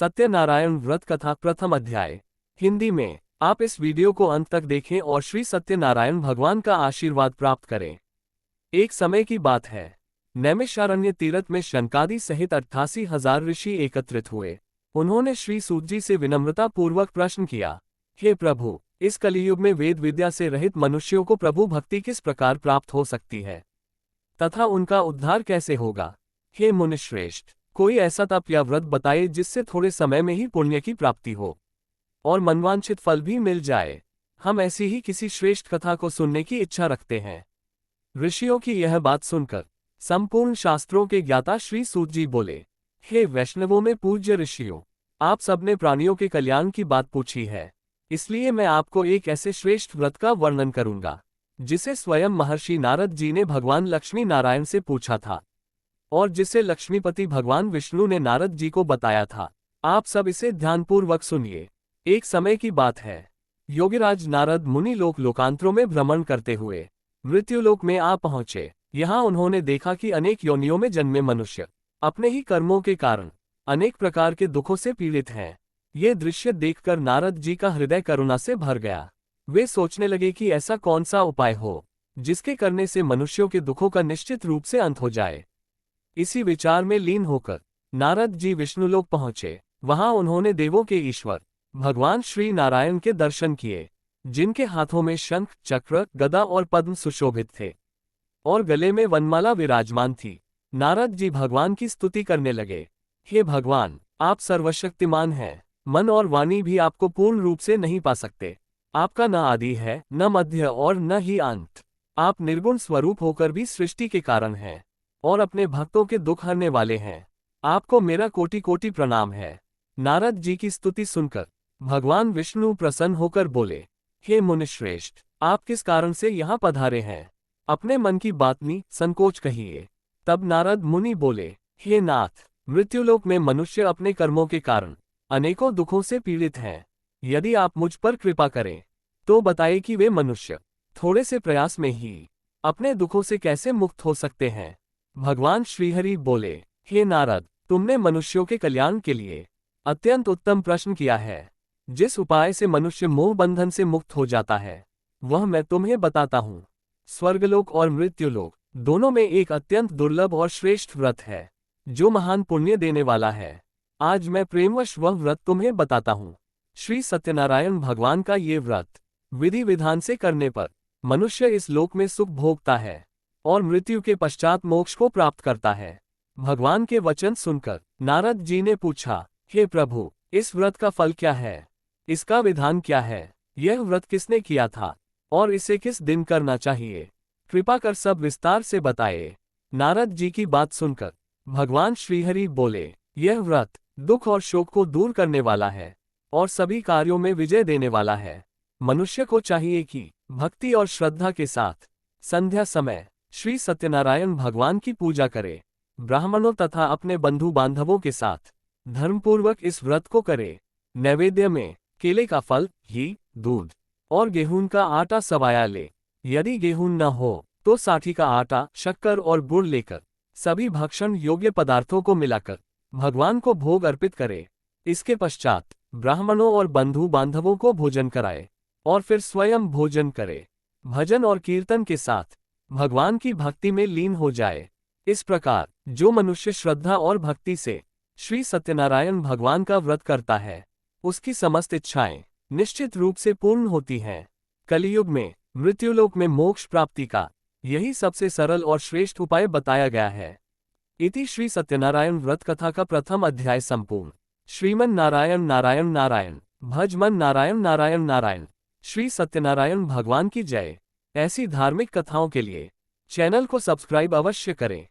सत्यनारायण व्रत कथा प्रथम अध्याय। हिंदी में। आप इस वीडियो को अंत तक देखें और श्री सत्यनारायण भगवान का आशीर्वाद प्राप्त करें। एक समय की बात है, नैमिषारण्य तीर्थ में शनकादि सहित 88,000 ऋषि एकत्रित हुए। उन्होंने श्री सूत जी से विनम्रता पूर्वक प्रश्न किया, हे प्रभु, इस कलियुग में वेद विद्या से रहित मनुष्यों को प्रभु भक्ति किस प्रकार प्राप्त हो सकती है तथा उनका उद्धार कैसे होगा। हे मुनिश्रेष्ठ, कोई ऐसा तप या व्रत बताइए जिससे थोड़े समय में ही पुण्य की प्राप्ति हो और मनवांछित फल भी मिल जाए। हम ऐसी ही किसी श्रेष्ठ कथा को सुनने की इच्छा रखते हैं। ऋषियों की यह बात सुनकर संपूर्ण शास्त्रों के ज्ञाता श्री सूत जी बोले, हे वैष्णवों में पूज्य ऋषियों, आप सबने प्राणियों के कल्याण की बात पूछी है, इसलिए मैं आपको एक ऐसे श्रेष्ठ व्रत का वर्णन करूंगा जिसे स्वयं महर्षि नारद जी ने भगवान लक्ष्मी नारायण से पूछा था और जिसे लक्ष्मीपति भगवान विष्णु ने नारद जी को बताया था। आप सब इसे ध्यानपूर्वक सुनिए। एक समय की बात है, योगीराज नारद मुनि लोकांतरों में भ्रमण करते हुए मृत्युलोक में आ पहुंचे। यहाँ उन्होंने देखा कि अनेक योनियों में जन्मे मनुष्य अपने ही कर्मों के कारण अनेक प्रकार के दुखों से पीड़ित हैं। ये दृश्य देखकर नारद जी का हृदय करुणा से भर गया। वे सोचने लगे कि ऐसा कौन सा उपाय हो जिसके करने से मनुष्यों के दुखों का निश्चित रूप से अंत हो जाए। इसी विचार में लीन होकर नारद जी विष्णुलोक पहुंचे। वहां उन्होंने देवों के ईश्वर भगवान श्री नारायण के दर्शन किए, जिनके हाथों में शंख, चक्र, गदा और पद्म सुशोभित थे और गले में वनमाला विराजमान थी। नारद जी भगवान की स्तुति करने लगे, हे भगवान, आप सर्वशक्तिमान हैं, मन और वाणी भी आपको पूर्ण रूप से नहीं पा सकते। आपका न आदि है, न मध्य और न ही अंत। आप निर्गुण स्वरूप होकर भी सृष्टि के कारण हैं और अपने भक्तों के दुख हरने वाले हैं। आपको मेरा कोटि कोटि प्रणाम है। नारद जी की स्तुति सुनकर भगवान विष्णु प्रसन्न होकर बोले, हे मुनिश्रेष्ठ, आप किस कारण से यहाँ पधारे हैं? अपने मन की बात संकोच कहिए। तब नारद मुनि बोले, हे नाथ, मृत्युलोक में मनुष्य अपने कर्मों के कारण अनेकों दुखों से पीड़ित हैं। यदि आप मुझ पर कृपा करें तो बताइए कि वे मनुष्य थोड़े से प्रयास में ही अपने दुखों से कैसे मुक्त हो सकते हैं। भगवान श्रीहरि बोले, हे नारद, तुमने मनुष्यों के कल्याण के लिए अत्यंत उत्तम प्रश्न किया है। जिस उपाय से मनुष्य मोह बंधन से मुक्त हो जाता है वह मैं तुम्हें बताता हूँ। स्वर्गलोक और मृत्युलोक दोनों में एक अत्यंत दुर्लभ और श्रेष्ठ व्रत है जो महान पुण्य देने वाला है। आज मैं प्रेमवश वह व्रत तुम्हें बताता हूँ। श्री सत्यनारायण भगवान का ये व्रत विधि विधान से करने पर मनुष्य इस लोक में सुख भोगता है और मृत्यु के पश्चात मोक्ष को प्राप्त करता है। भगवान के वचन सुनकर नारद जी ने पूछा, हे प्रभु, इस व्रत का फल क्या है? इसका विधान क्या है? यह व्रत किसने किया था और इसे किस दिन करना चाहिए? कृपा कर सब विस्तार से बताए। नारद जी की बात सुनकर भगवान श्रीहरि बोले, यह व्रत दुख और शोक को दूर करने वाला है और सभी कार्यों में विजय देने वाला है। मनुष्य को चाहिए कि भक्ति और श्रद्धा के साथ संध्या समय श्री सत्यनारायण भगवान की पूजा करे। ब्राह्मणों तथा अपने बंधु बांधवों के साथ धर्मपूर्वक इस व्रत को करे। नैवेद्य में केले का फल, घी, दूध और गेहूं का आटा सवाया ले। यदि गेहूं न हो तो साठी का आटा, शक्कर और गुड़ लेकर सभी भक्षण योग्य पदार्थों को मिलाकर भगवान को भोग अर्पित करे। इसके पश्चात ब्राह्मणों और बंधु बांधवों को भोजन कराए और फिर स्वयं भोजन करे। भजन और कीर्तन के साथ भगवान की भक्ति में लीन हो जाए। इस प्रकार जो मनुष्य श्रद्धा और भक्ति से श्री सत्यनारायण भगवान का व्रत करता है उसकी समस्त इच्छाएं निश्चित रूप से पूर्ण होती हैं। कलियुग में मृत्युलोक में मोक्ष प्राप्ति का यही सबसे सरल और श्रेष्ठ उपाय बताया गया है। इति श्री सत्यनारायण व्रत कथा का प्रथम अध्याय संपूर्ण। श्रीमन नारायण नारायण नारायण, भज मन नारायण नारायण नारायण। श्री सत्यनारायण भगवान की जय। ऐसी धार्मिक कथाओं के लिए चैनल को सब्सक्राइब अवश्य करें।